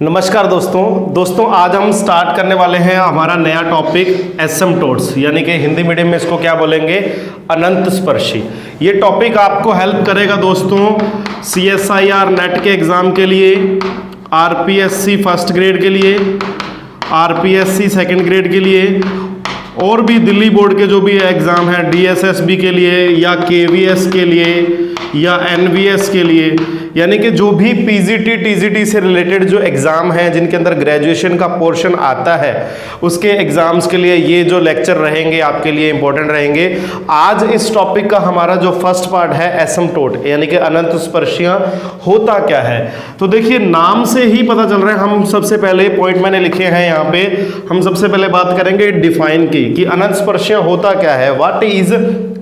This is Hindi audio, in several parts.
नमस्कार दोस्तों आज हम स्टार्ट करने वाले हैं हमारा नया टॉपिक एसिम्प्टोट्स, यानी कि हिंदी मीडियम में इसको क्या बोलेंगे, अनंत स्पर्शी। ये टॉपिक आपको हेल्प करेगा दोस्तों CSIR नेट के एग्ज़ाम के लिए, RPSC फर्स्ट ग्रेड के लिए, RPSC सेकंड ग्रेड के लिए, और भी दिल्ली बोर्ड के जो भी एग्ज़ाम हैं DSSB के लिए या KVS के लिए या NVS के लिए, यानी कि जो भी PGT TGT से रिलेटेड जो एग्ज़ाम हैं जिनके अंदर ग्रेजुएशन का पोर्शन आता है उसके एग्ज़ाम्स के लिए ये जो लेक्चर रहेंगे आपके लिए इंपॉर्टेंट रहेंगे। आज इस टॉपिक का हमारा जो फर्स्ट पार्ट है एसिम्प्टोट, यानी कि अनंत स्पर्शियाँ होता क्या है। तो देखिए नाम से ही पता चल रहा है। हम सबसे पहले पॉइंट मैंने लिखे हैं यहाँ पे, हम सबसे पहले बात करेंगे डिफाइन की कि अनंत स्पर्शियाँ होता क्या है, व्हाट इज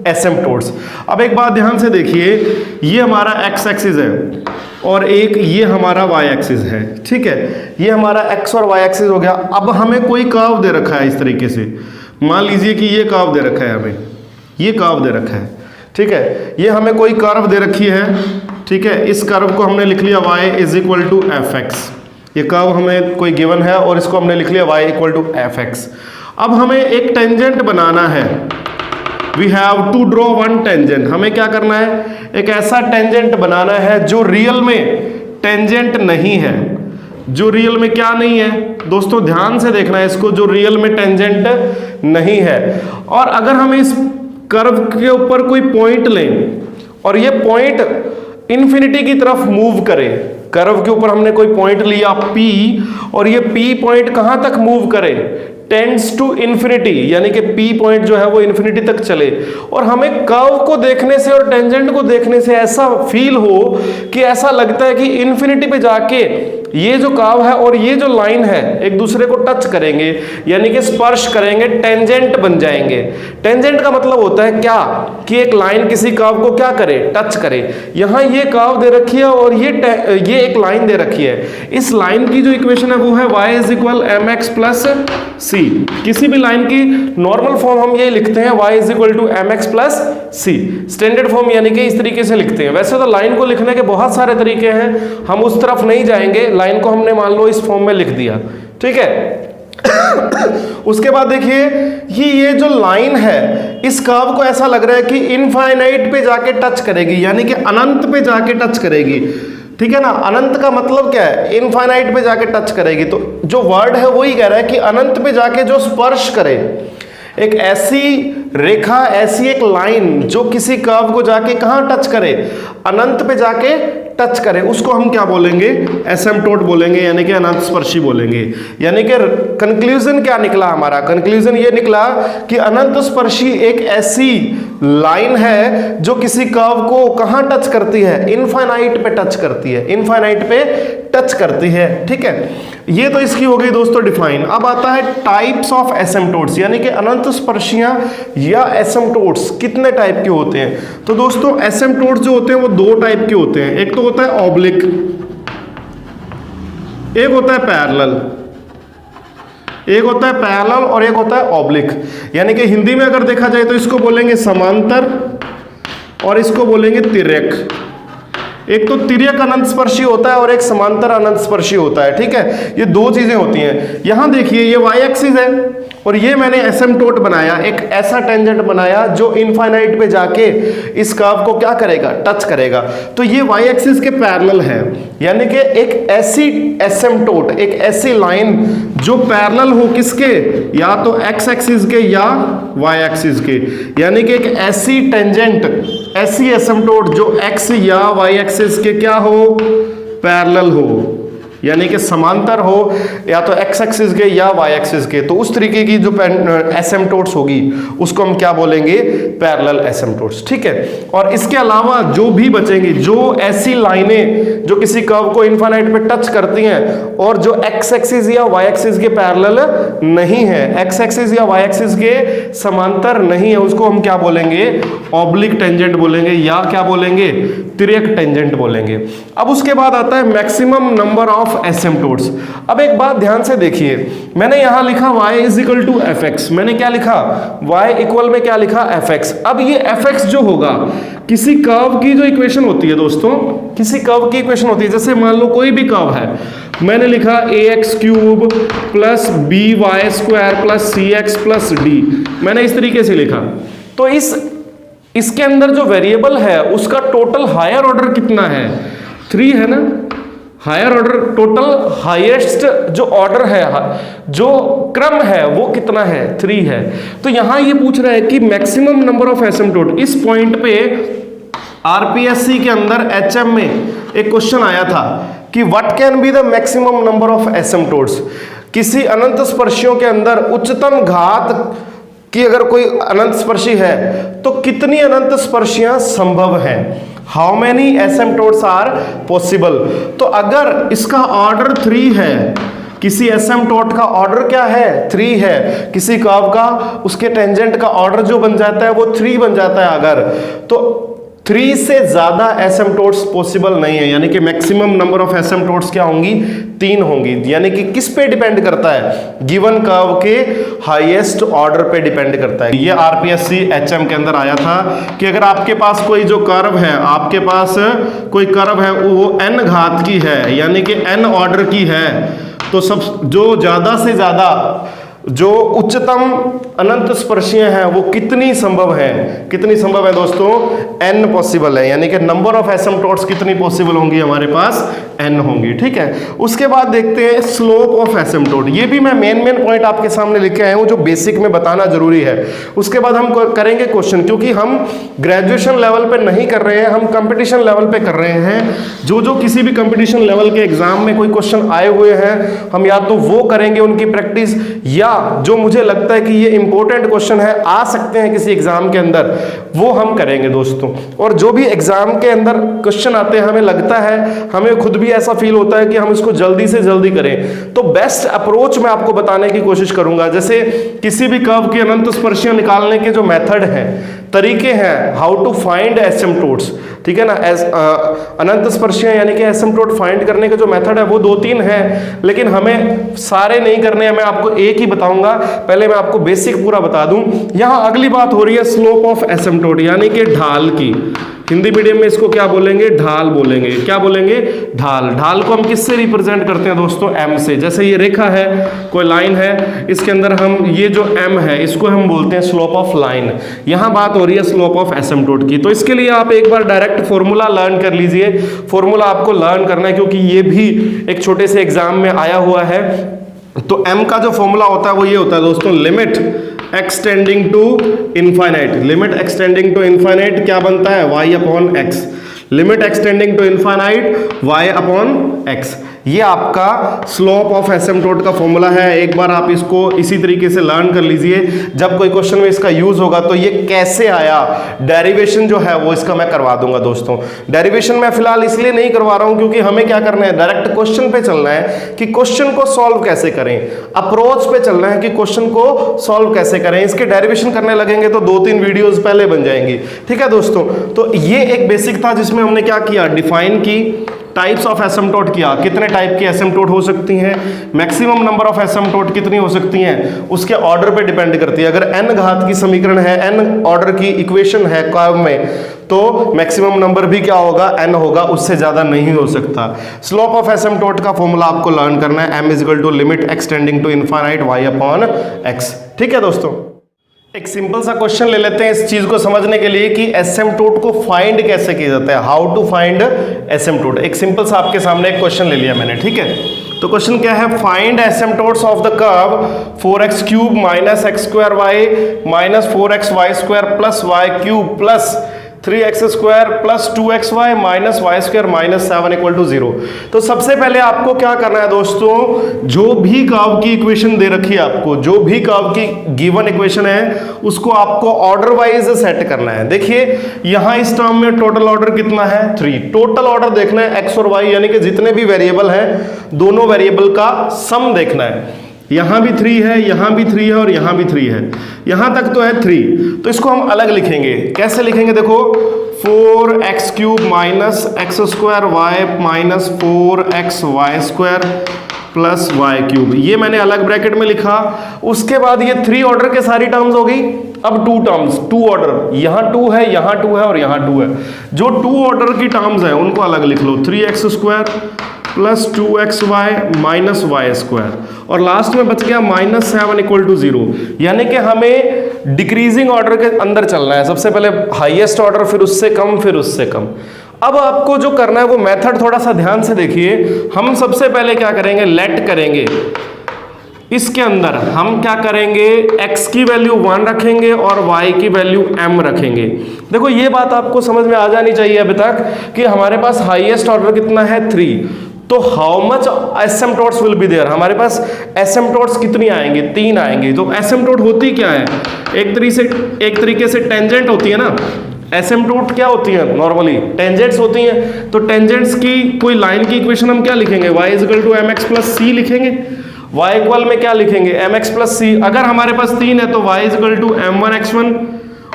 एसिम्प्टोट्स। अब एक बात ध्यान से देखिए, ये हमारा एक्स एक्सिस है और एक ये हमारा वाई एक्सिस है, ठीक है। ये हमारा एक्स और वाई एक्सिस हो गया। अब हमें कोई कर्व दे रखा है इस तरीके से, मान लीजिए कि ये कर्व दे रखा है, हमें ये कर्व दे रखा है, ठीक है। ये हमें कोई कर्व दे रखी है, ठीक है। इस कर्व को हमने लिख लिया y is equal to f x. ये कर्व हमें कोई गिवन है और इसको हमने लिख लिया y equal to f x. अब हमें एक टेंजेंट बनाना है, we have to draw one tangent. हमें क्या करना है, एक ऐसा टेंजेंट बनाना है जो रियल में टेंजेंट नहीं है। जो रियल में क्या नहीं है दोस्तों, ध्यान से देखना है इसको, जो रियल में टेंजेंट नहीं है। और अगर हम इस कर्व के ऊपर कोई पॉइंट लें और ये पॉइंट इन्फिनिटी की तरफ मूव करे, कर्व के ऊपर हमने कोई पॉइंट लिया P और ये P पॉइंट कहां तक मूव करे, टेंड्स टू इन्फिनिटी, यानी कि P पॉइंट जो है वो इन्फिनिटी तक चले, और हमें कर्व को देखने से और टेंजेंट को देखने से ऐसा फील हो कि ऐसा लगता है कि इन्फिनिटी पे जाके ये जो कर्व है और ये जो लाइन है एक दूसरे को टच करेंगे, यानी कि स्पर्श करेंगे, टेंजेंट बन जाएंगे। टेंजेंट का मतलब होता है क्या, कि एक लाइन किसी कर्व को क्या करे, टच करे। यहाँ ये कर्व दे रखी है और ये एक लाइन दे रखी है। इस लाइन की जो इक्वेशन है वो है y is equal mx plus c। किसी भी लाइन की नॉर्मल फॉर्म हम ये लिखते हैं y is equal to mx plus c, standard form, यानी कि इस तरीके से लिखते हैं। वैसे तो लाइन को लिखने के बहुत सारे तरीके हैं, हम उस तरफ नहीं जाएंगे। लाइन को हमने मान लो इस फॉर्म में लिख दिया, ठीक है। उसके बाद देखिए कि ये जो लाइन है इस कर्व को ऐसा लग रहा है कि इनफाइनाइट पे जाके टच करेगी, यानी कि अनंत पे जाके टच करेगी, ठीक है ना। अनंत का मतलब क्या है, इनफाइनाइट पे जाके टच करेगी। तो जो वर्ड है वही कह रहा है कि अनंत पे जाके जो स्पर्श करे, एक ऐसी रेखा, ऐसी एक लाइन जो किसी कर्व को जाके कहां टच करे, अनंत पे जाके टच करे, उसको हम क्या बोलेंगे, एसिम्प्टोट बोलेंगे, यानी कि अनंत स्पर्शी बोलेंगे। यानी कि कंक्लूजन क्या निकला हमारा, कंक्लूजन ये निकला कि अनंत स्पर्शी एक ऐसी लाइन है जो किसी कर्व को कहां टच करती है, इनफाइनाइट पे टच करती है, इनफाइनाइट पे टच करती है, ठीक है। ये तो इसकी हो गई दोस्तों डिफाइन। अब आता है टाइप्स ऑफ एसिम्प्टोट्स, यानी कि अनंत स्पर्शियां या एसिम्प्टोट्स कितने टाइप के होते हैं। तो दोस्तों एसिम्प्टोट्स जो होते हैं वो दो टाइप के होते हैं, एक तो होता है ऑब्लिक, एक होता है पैरेलल। एक होता है पैरेलल और एक होता है ऑब्लिक, यानी कि हिंदी में अगर देखा जाए तो इसको बोलेंगे समांतर और इसको बोलेंगे तिर्यक। एक तो तिर्यक अनंत स्पर्शी होता है और एक समांतर अनंत स्पर्शी होता है, ठीक है। ये दो चीजें होती हैं। यहां देखिए ये y एक्सिस है और ये मैंने एसिम्प्टोट बनाया, एक ऐसा टेंजेंट बनाया जो इनफाइनाइट पे जाके इस कर्व को क्या करेगा, टच करेगा। तो ये y एक्सिस के पैरेलल है, यानी कि एक ऐसी एसिम्प्टोट, एक ऐसी लाइन जो पैरेलल हो किसके, या तो x एक्सिस के या y एक्सिस के, यानी कि एक ऐसी टेंजेंट, ऐसी एसिम्प्टोट जो x या y एक्सिस के क्या हो, पैरेलल हो, यानी कि समांतर हो, या तो x एक्सिस के या y एक्सिस के। तो उस तरीके की जो एसिम्प्टोट्स होगी उसको हम क्या बोलेंगे, पैरेलल एसिम्प्टोट्स, ठीक है। और इसके अलावा जो भी बचेंगी, जो ऐसी लाइनें जो किसी कर्व को इनफाइनाइट पे टच करती हैं और जो x एक्सिस या y एक्सिस के पैरेलल नहीं है, x एक्सिस या y एक्सिस के समांतर नहीं है, उसको हम क्या बोलेंगे, ऑब्लिक टेंजेंट बोलेंगे, या क्या बोलेंगे, तिर्यक टेंजेंट बोलेंगे। अब उसके बाद आता है मैक्सिमम नंबर ऑफ ऑफ एसिम्पटोट्स। अब एक बात ध्यान से देखिए, मैंने यहां लिखा y is equal to f x, मैंने क्या लिखा y इक्वल में क्या लिखा एफ एक्स। अब ये एफ एक्स जो होगा किसी कर्व की जो इक्वेशन होती है दोस्तों, किसी कर्व की इक्वेशन होती है, जैसे मान लो कोई भी कर्व है, मैंने लिखा a x cube plus b y square plus c x plus d, मैंने इस तरीके से लिखा। तो इसके अंदर जो वेरिएबल है उसका टोटल हायर ऑर्डर कितना है, 3 है ना। हायर ऑर्डर, टोटल हाईएस्ट जो ऑर्डर है, जो क्रम है वो कितना है, 3 है। तो यहां ये पूछ रहा है कि मैक्सिमम नंबर ऑफ एसिम्पटोट। इस पॉइंट पे आरपीएससी के अंदर एचएम में एक क्वेश्चन आया था कि what can be the maximum number of asymptotes. किसी अनंत स्पर्शियों के अंदर उच्चतम घात कि अगर कोई अनंत स्पर्शी है तो कितनी अनंत स्पर्शियां संभव हैं, हाउ मेनी एसिम्पटोट्स आर पॉसिबल। तो अगर इसका ऑर्डर 3 है, किसी एसिम्पटोट का ऑर्डर क्या है, 3 है, किसी कर्व का उसके टेंजेंट का ऑर्डर जो बन जाता है वो 3 बन जाता है, अगर तो 3 से ज्यादा एसिम्पटोट्स पॉसिबल नहीं है, यानी कि मैक्सिमम नंबर ऑफ एसिम्पटोट्स क्या होंगी, 3 होंगी। यानी कि किस पे डिपेंड करता है, गिवन कर्व के हाईएस्ट ऑर्डर पे डिपेंड करता है। ये आरपीएससी एचएम के अंदर आया था कि अगर आपके पास कोई जो कर्व है, आपके पास कोई कर्व है वो n घात की है, यानी कि n ऑर्डर की है, तो सब जो ज्यादा से ज्यादा जो उच्चतम अनंत स्पर्शियां हैं वो कितनी संभव है, कितनी संभव है दोस्तों, n पॉसिबल है, यानी कि नंबर ऑफ एसिम्पटोट्स कितनी पॉसिबल होंगी हमारे पास, n होंगी। ठीक है, उसके बाद देखते हैं स्लोप ऑफ एसिम्पटोट। ये भी मैं मेन पॉइंट आपके सामने लिख के आया हूं जो बेसिक में बताना जरूरी है। उसके बाद हम करेंगे क्वेश्चन, क्योंकि हम ग्रेजुएशन लेवल पे नहीं कर रहे हैं, हम कंपटीशन लेवल पे कर रहे हैं। जो किसी भी कंपटीशन लेवल के एग्जाम में कोई क्वेश्चन आए हुए हैं, हम या तो वो करेंगे उनकी प्रैक्टिस, या जो मुझे लगता है कि ये इंपॉर्टेंट क्वेश्चन है, आ सकते हैं किसी एग्जाम के अंदर, वो हम करेंगे दोस्तों। और जो भी एग्जाम के अंदर क्वेश्चन आते हैं, हमें लगता है, हमें खुद भी ऐसा फील होता है कि हम इसको जल्दी से जल्दी करें, तो बेस्ट अप्रोच मैं आपको बताने की कोशिश करूंगा। जैसे किसी भी कर्व की अनंत स्पर्शियां निकालने के जो मेथड हैं, तरीके हैं, हाउ टू फाइंड एसिम्पटोट्स, ठीक है ना। अनंत स्पर्शियां यानी कि एसिम्पटोट फाइंड करने के जो मेथड है वो 2-3 हैं, लेकिन हमें सारे नहीं करने हैं, मैं आपको एक ही बताऊंगा। पहले मैं आपको बेसिक पूरा बता दूं। यहां अगली बात हो रही है स्लोप ऑफ एसिम्पटोट, यानी कि ढाल की। हिंदी मीडियम में इसको क्या बोलेंगे, ढाल बोलेंगे। क्या बोलेंगे, ढाल। ढाल को हम किससे रिप्रेजेंट करते हैं दोस्तों, m से। जैसे ये रेखा है, कोई लाइन है, इसके अंदर हम ये जो m है इसको हम बोलते हैं स्लोप ऑफ लाइन। यहां बात हो रही है स्लोप ऑफ एसिम्पटोट की। तो इसके लिए आप एक बार डायरेक्ट फॉर्मूला लर्न कर लीजिए। फॉर्मूला आपको लर्न करना है क्योंकि ये भी एक छोटे से एग्जाम में आया हुआ है। तो m का जो फॉर्मूला होता है वो ये होता है दोस्तों, limit extending to infinite. Limit extending to infinite क्या बनता है, y upon x. Limit extending to infinite y upon x. ये आपका स्लोप ऑफ एसिम्पटोट का फॉर्मूला है। एक बार आप इसको इसी तरीके से लर्न कर लीजिए, जब कोई क्वेश्चन में इसका यूज होगा तो ये कैसे आया, डेरिवेशन जो है वो इसका मैं करवा दूंगा दोस्तों। डेरिवेशन मैं फिलहाल इसलिए नहीं करवा रहा हूं क्योंकि हमें क्या करना है, डायरेक्ट क्वेश्चन पे चलना है कि क्वेश्चन को सॉल्व कैसे करें, अप्रोच पे चलना है कि क्वेश्चन को सॉल्व कैसे करें। इसके डेरिवेशन करने लगेंगे तो 2-3 वीडियोज पहले बन जाएंगी। ठीक है दोस्तों, तो ये एक बेसिक था जिसमें हमने क्या किया, डिफाइन की, टाइप्स ऑफ एसिम्पटोट किया, कितने टाइप की एसिम्पटोट हो सकती हैं, मैक्सिमम नंबर ऑफ एसिम्पटोट कितनी हो सकती हैं, उसके ऑर्डर पे डिपेंड करती है। अगर n घात की समीकरण है, n ऑर्डर की इक्वेशन है कर्व में, तो मैक्सिमम नंबर भी क्या होगा, n होगा, उससे ज्यादा नहीं हो सकता। स्लोप ऑफ एसिम्पटोट का फॉर्मूला आपको लर्न करना है, m is equal to limit extending to infinite y upon x। ठीक है दोस्तों, एक सिंपल सा क्वेश्चन ले लेते हैं इस चीज को समझने के लिए कि एसिम्पटोट को फाइंड कैसे किया जाता है, हाउ टू फाइंड एसिम्पटोट। एक सिंपल सा आपके सामने एक क्वेश्चन ले लिया मैंने, ठीक है। तो क्वेश्चन क्या है, find asymptotes of the curve 4x cube minus x square y minus 4x y square plus y cube plus 3x square plus 2xy minus y square minus 7 equal to 0। तो सबसे पहले आपको क्या करना है दोस्तों, जो भी कर्व की इक्वेशन दे रखी है आपको, जो भी कर्व की गिवन इक्वेशन है उसको आपको ऑर्डर वाइज सेट करना है। देखिए यहां इस टर्म में टोटल ऑर्डर कितना है, 3। टोटल ऑर्डर देखना है x और y, यानी कि जितने भी वेरिएबल हैं दोनों वेरिएबल का सम देखना है। यहां भी 3 है, यहां भी 3 है और यहां भी 3 है, यहां तक तो है 3। तो इसको हम अलग लिखेंगे, कैसे लिखेंगे देखो, 4x³ minus x square y minus 4xy² plus y³, ये मैंने अलग ब्रैकेट में लिखा। उसके बाद ये 3 ऑर्डर के सारी टर्म्स हो गई। अब 2 टर्म्स, 2 ऑर्डर, यहाँ 2 है, यहाँ 2 है और यहाँ 2 है। जो 2 ऑर्डर की टर्म्स है उनको अलग लिख लो, 3x² plus 2xy minus y², और लास्ट में बच गया -7 = 0। यानी कि हमें डिक्रीजिंग ऑर्डर के अंदर चलना है। सबसे पहले हाईएस्ट ऑर्डर, फिर उससे कम, फिर उससे कम। अब आपको जो करना है वो मेथड थोड़ा सा ध्यान से देखिए। हम सबसे पहले क्या करेंगे, लेट करेंगे। इसके अंदर हम क्या करेंगे, x की वैल्यू 1 रखेंगे और y की वैल्यू m रखेंगे। देखो ये बात आपको समझ में आ जानी चाहिए अभी तक कि हमारे पास हाईएस्ट ऑर्डर कितना है, 3। तो how much asymptotes will be there, हमारे पास एसिम्पटोट्स कितनी आएंगे, 3 आएंगे। तो एसिम्पटोट होती क्या है, एक तरीके से टेंजेंट होती है ना। एसिम्पटोट क्या होती है, नॉर्मली टेंजेंट्स होती हैं। तो टेंजेंट्स की कोई लाइन की इक्वेशन हम क्या लिखेंगे, y = mx + c लिखेंगे। y इक्वल में क्या लिखेंगे, mx + c। अगर हमारे पास 3 है तो y = m1x1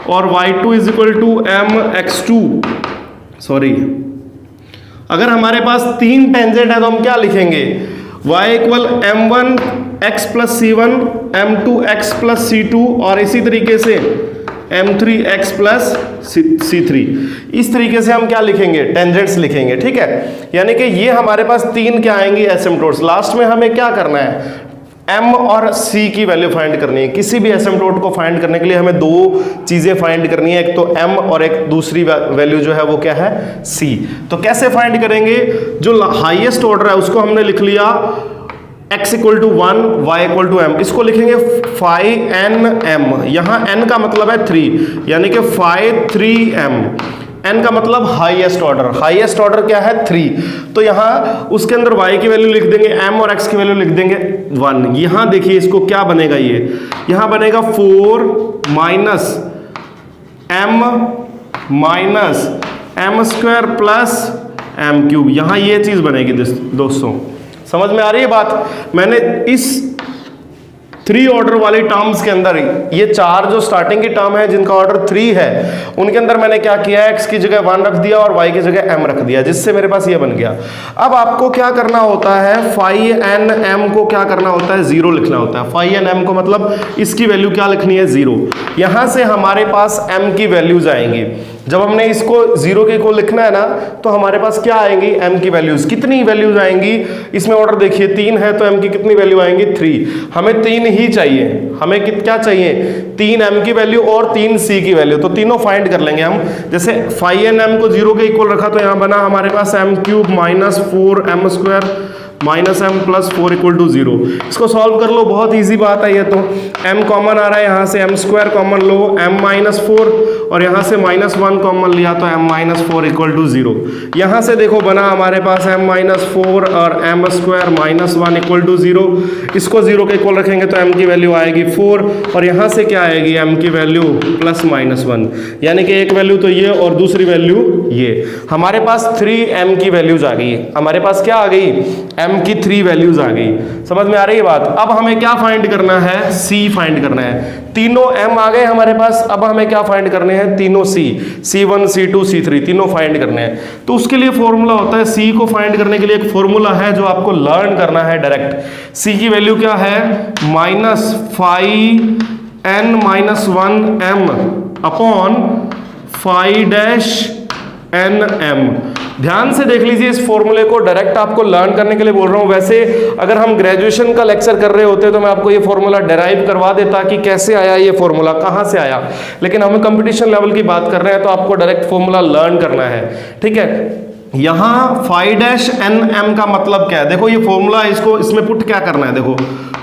और y2 = mx2। सॉरी, अगर हमारे पास 3 टेंजेंट है तो हम क्या लिखेंगे, y = m1x + c1 m2x + c2 और इसी तरीके से m3x + c3। इस तरीके से हम क्या लिखेंगे, टेंजेंट्स लिखेंगे। ठीक है, यानी कि ये हमारे पास 3 क्या आएंगी, एसिम्पटोट्स। लास्ट में हमें क्या करना है, m और c की वैल्यू फाइंड करनी है। किसी भी एसिम्पटोट को फाइंड करने के लिए हमें 2 चीजें फाइंड करनी है, एक तो m और एक दूसरी वैल्यू जो है वो क्या है, c। तो कैसे फाइंड करेंगे, जो हाईएस्ट ऑर्डर है उसको हमने लिख लिया x = 1 y = m। इसको लिखेंगे phi n m। यहाँ n का मतलब है 3, यानी कि phi 3m। n का मतलब हाईएस्ट ऑर्डर, हाईएस्ट ऑर्डर क्या है, 3। तो यहाँ उसके अंदर y की वैल्यू लिख देंगे, m और x की वैल्यू लिख देंगे 1। यहाँ देखिए इसको क्या बनेगा, ये यहाँ बनेगा 4 माइनस m² प्लस m³। यहाँ ये चीज बनेगी दोस्तों, समझ में आ रही है बात। मैंने इस 3 ऑर्डर वाली टर्म्स के अंदर ये 4 जो स्टार्टिंग की टर्म है जिनका ऑर्डर 3 है, उनके अंदर मैंने क्या किया है, x की जगह 1 रख दिया और y की जगह m रख दिया, जिससे मेरे पास ये बन गया। अब आपको क्या करना होता है, phi n m को क्या करना होता है, 0 लिखना होता है। phi n m को मतलब इसकी वैल्यू क्या लिखनी है, 0। यहां से हमारे पास m की वैल्यूज आएंगी। जब हमने इसको 0 के को लिखना है ना, तो हमारे पास क्या आएंगी, m की वैल्यूज। कितनी वैल्यूज आएंगी, इसमें ऑर्डर देखिए 3 है तो m की कितनी वैल्यू आएंगी, 3। हमें 3 ही चाहिए, हमें क्या चाहिए, 3 m की वैल्यू और 3 c की वैल्यू। तो तीनों फाइंड कर लेंगे हम। जैसे phi n m को 0 के इक्वल रखा तो यहाँ बना हमारे पास m³ minus 4m² minus m + 4 = 0। इसको सॉल्व कर लो, बहुत इजी बात है ये तो। m कॉमन आ रहा है, यहाँ से m² कॉमन लो, m - 4 और यहाँ से -1 कॉमन लिया तो m - 4 = 0। यहाँ से देखो बना हमारे पास m - 4 और m² -1 = 0। इसको 0 के इक्वल रखेंगे तो m की वैल्यू आएगी 4 और यहाँ से क्या आएगी, m की वैल्यू +-1, यानी कि एक वैल्यू तो ये और दूसरी वैल्यू ये। हमारे पास 3m की वैल्यूज आ गई, हमारे पास क्या आ गई, m की 3 वैल्यूज आ गई। समझ में आ रही है बात। अब हमें क्या फाइंड करना है, c फाइंड करना है। तीनों m आ गए हमारे पास, अब हमें क्या फाइंड करने हैं, तीनों c, c1 c2 c3 तीनों फाइंड करने हैं। तो उसके लिए फॉर्मूला होता है, c को फाइंड करने के लिए एक फॉर्मूला है जो आपको लर्न करना है डायरेक्ट। c की वैल्यू क्या है, -phi n - 1m upon phi -n m। ध्यान से देख लीजिए इस फॉर्मूले को, डायरेक्ट आपको लर्न करने के लिए बोल रहा हूं। वैसे अगर हम ग्रेजुएशन का लेक्चर कर रहे होते तो मैं आपको ये फॉर्मूला डेराइव करवा देता कि कैसे आया ये फॉर्मूला, कहां से आया। लेकिन हम कंपटीशन लेवल की बात कर रहे हैं तो आपको डायरेक्ट फॉर्मूला लर्न करना है। ठीक है, यहां phi -n m का मतलब क्या है, देखो ये फॉर्मूला, इसको इसमें पुट क्या करना है, देखो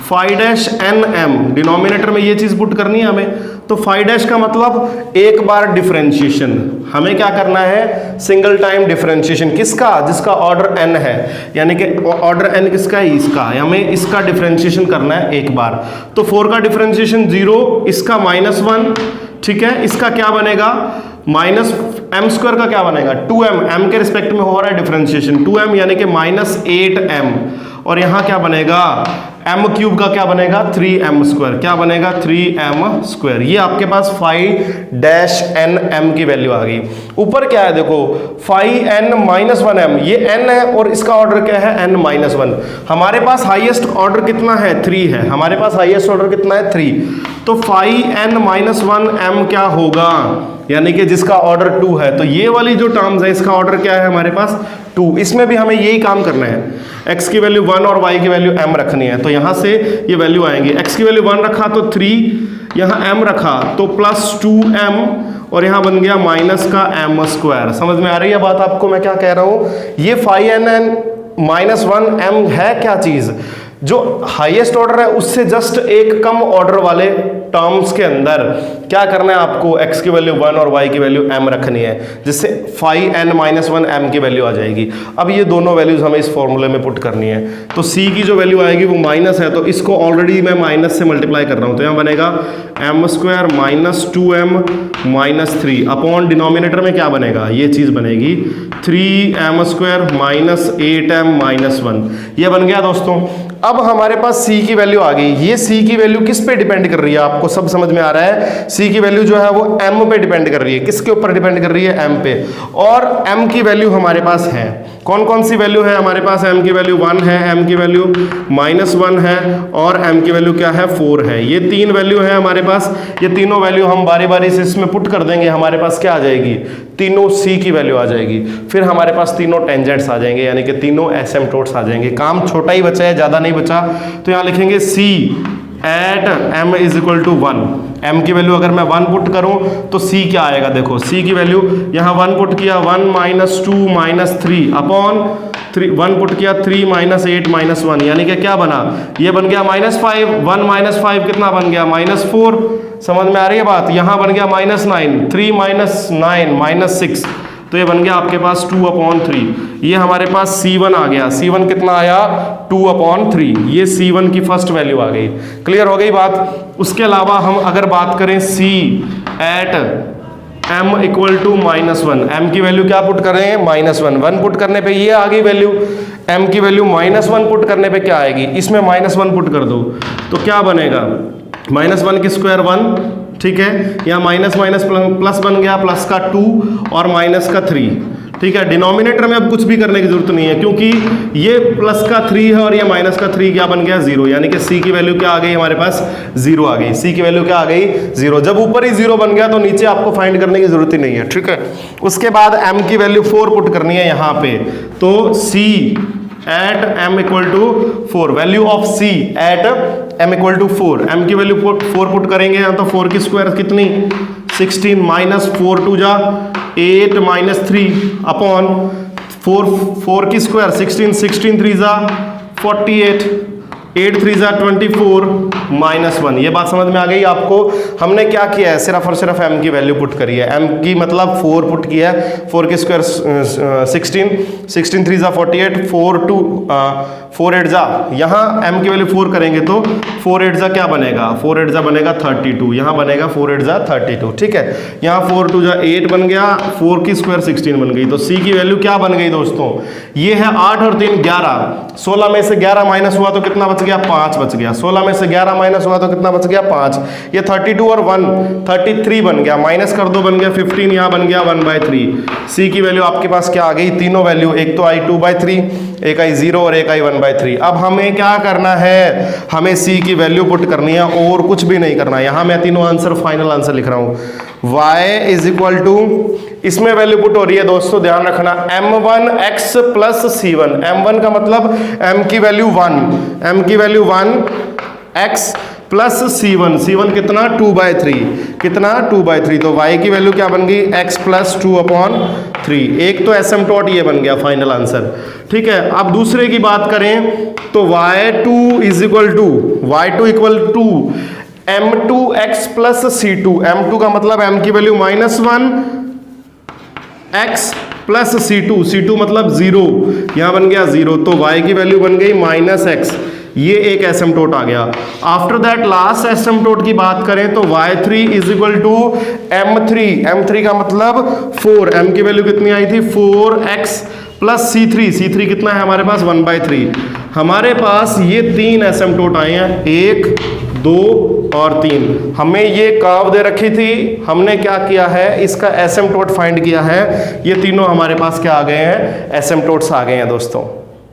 phi -n m डिनोमिनेटर में ये चीज पुट करनी है हमें। तो phi डैश का मतलब एक बार डिफरेंशिएशन, हमें क्या करना है, सिंगल टाइम डिफरेंशिएशन। किसका, जिसका ऑर्डर n है, यानी कि ऑर्डर n किसका है, इसका। हमें इसका डिफरेंशिएशन करना है एक बार। तो 4 का डिफरेंशिएशन 0, इसका -1, ठीक है। इसका क्या बनेगा, -m² का क्या बनेगा, 2m, m के रिस्पेक्ट में हो रहा है डिफरेंशिएशन, 2m यानी कि -8m। और यहाँ क्या बनेगा, m क्यूब का क्या बनेगा 3m स्क्वायर, क्या बनेगा 3m स्क्वायर। ये आपके पास फाई डैश n m की वैल्यू आ गई। ऊपर क्या है देखो फाई n माइनस 1m, ये n है और इसका ऑर्डर क्या है n माइनस 1। हमारे पास हाईएस्ट ऑर्डर कितना है 3 है, हमारे पास हाईएस्ट ऑर्डर कितना है 3, तो फाई n माइनस 1m क्या होगा, यानी कि जिसका ऑर्डर 2 है। तो ये वाली जो टर्म्स है इसका ऑर्डर क्या है हमारे पास 2। इसमें भी हमें यही काम करना है, x की वैल्यू 1 और y की वैल्यू m रखनी है। तो यहाँ से ये वैल्यू आएंगी, x की वैल्यू 1 रखा तो 3, यहाँ m रखा तो प्लस 2m और यहाँ बन गया माइनस का m स्क्वायर। समझ में आ रही है बात आपको मैं क्या कह रहा हूँ। ये फाई n माइनस 1m है क्या चीज़, जो हाईएस्ट ऑर्डर है उससे जस्ट एक कम ऑर्डर वाले टर्म्स के अंदर क्या करना है आपको, x की वैल्यू 1 और y की वैल्यू m रखनी है, जिससे फाई n माइनस 1m की वैल्यू आ जाएगी। अब ये दोनों वैल्यूज हमें इस फॉर्मूले में पुट करनी है। तो c की जो वैल्यू आएगी वो माइनस है, तो इसको ऑलरेडी मैं माइनस से मल्टीप्लाई कर रहा हूँ, तो यहाँ बनेगा m square minus 2m minus 3 upon denominator में क्या बनेगा, ये चीज़ बनेगी 3m square minus 8m minus 1। ये बन गया दोस्तों। अब हमारे पास c की वैल्यू आ गई। ये c की वैल्यू किस पे डिपेंड कर रही है, आपको सब समझ में आ रहा है। c की वैल्यू जो है वो m पे डिपेंड कर रही है। किसके ऊपर डिपेंड कर रही है, m पे। और m की वैल्यू हमारे पास है, कौन कौन सी वैल्यू है हमारे पास, m की वैल्यू 1 है, m की वैल्यू माइनस 1 है और m की वैल्यू क्या है 4 है। ये 3 वैल्यू है हमारे पास। ये तीनों वैल्यू हम बारी बारी से इसमें पुट कर देंगे, हमारे पास क्या आ जाएगी, तीनों c की वैल्यू आ जाएगी। फिर हमारे पास तीनों टेंजेंट्स आ जाएंगे, यानी कि तीनों एसिम्पटोट्स आ जाएंगे। काम छोटा ही बचा है, ज़्यादा नहीं बचा। तो यहाँ लिखेंगे c at m is equal to 1। m की वैल्यू अगर मैं 1 पुट करूं तो c क्या आएगा, देखो c की वैल्यू यहाँ 1 पुट किया 1 माइनस 2 माइनस 3 अपॉन 1 पुट किया 3 माइनस 8 माइनस 1, यानी कि क्या बना, ये बन गया माइनस 5। 1 माइनस 5 कितना बन गया, माइनस 4। समझ में आ रही है बात। यहाँ बन गया माइनस 9, 3 माइनस 9 माइनस 6, तो ये बन गया आपके पास 2/3। ये हमारे पास C1 आ गया। C1 कितना आया 2/3। ये C1 की फर्स्ट वैल्यू आ गई। क्लियर हो गई बात। उसके अलावा हम अगर बात करें C at m equal to -1, m की वैल्यू क्या पुट करें -1। 1 पुट करने पे ये आ गई वैल्यू, m की वैल्यू -1 पुट करने पे क्या आएगी, इसमें -1 पुट कर दो तो क्या बनेगा, -1 की स्क्वायर 1, ठीक है। यहाँ माइनस माइनस प्लस बन गया, प्लस का 2 और माइनस का 3, ठीक है। डिनोमिनेटर में अब कुछ भी करने की जरूरत नहीं है, क्योंकि ये प्लस का 3 है और ये माइनस का 3 क्या बन गया 0, यानी कि c की वैल्यू क्या आ गई हमारे पास 0 आ गई। c की वैल्यू क्या आ गई 0। जब ऊपर ही 0 बन गया तो नीचे आपको फाइंड करने की जरूरत ही नहीं है, ठीक है। उसके बाद m की वैल्यू 4 पुट करनी है यहाँ पे, तो c at m equal to 4, value of c at m equal to 4, m की वैल्यू 4 पुट करेंगे यहाँ, तो 4 की स्क्वायर कितनी 16 माइनस 4 2 जा 8 माइनस 3 अपॉन 4 की स्क्वायर 16 16 3 जा 48 8 3 जा 24 -1। ये बात समझ में आ गई आपको। हमने क्या किया है, सिर्फ और सिर्फ m की वैल्यू पुट करी है। m की मतलब 4 पुट किया है, 4 की स्क्वायर 16 16 3 जा 48 4 8 जा, यहाँ m की वैल्यू 4 करेंगे तो 4 8 जा क्या बनेगा, 4 8 जा बनेगा 32, यहाँ बनेगा 4 8 जा 32, ठीक है। यहाँ 4 2 जा 8 बन गया, 4 की स्क्वायर 16 बन गई। तो c की वैल्यू क्या बन गई दोस्तों, ये है 8 और 3 11, 16 में से 11 माइनस हुआ तो कितना बच गया 5 बच गया, 16 में से 11 माइनस हुआ तो कितना बच गया 5। ये 32 और 1 33 बन गया, माइनस कर दो बन गया 15, यहाँ बन गया 1/3। c की वैल्यू आपके पास क्या आ गई, तीनों वैल्यू, एक तो आई 2/3, एक आई 0 और एक आई 1/3। अब हमें क्या करना है, हमें c की वैल्यू पुट करनी है और कुछ भी नहीं करना। यहाँ मैं तीनों आंसर फाइनल आंसर लिख रहा हूँ। y इज इक्वल टू, इसमें वैल्यू पुट हो रही है दोस्तों, ध्यान रखना, m1x प्लस c1। m1 का मतलब m की वैल्यू 1, m की value 1 x plus c1, c1 कितना 2/3, कितना 2/3। तो y की वैल्यू क्या बन गई x प्लस 2/3। एक तो एसिम्पटोट ये बन गया फाइनल आंसर, ठीक है। अब दूसरे की बात करें तो y2 is equal to, y2 equal to m2x plus c2। m2 का मतलब m की value -1 x plus c2, c2 मतलब 0, यहाँ बन गया 0, तो y की वैल्यू बन गई -x। ये एक एसिम्प्टोट आ गया। आफ्टर दैट लास्ट एसिम्प्टोट की बात करें तो y3 is equal to m3, m3 का मतलब 4, m की वैल्यू कितनी आई थी 4x प्लस c3 कितना है हमारे पास 1/3। हमारे पास ये 3 एसिम्प्टोट आए हैं, 1 2 और 3। हमें ये कर्व दे रखी थी, हमने क्या किया है इसका एसिम्प्टोट फाइंड किया है, ये तीनों हमारे पास क्या आ गए हैं एसिम्प्टोट्स आ गए हैं दोस्तों।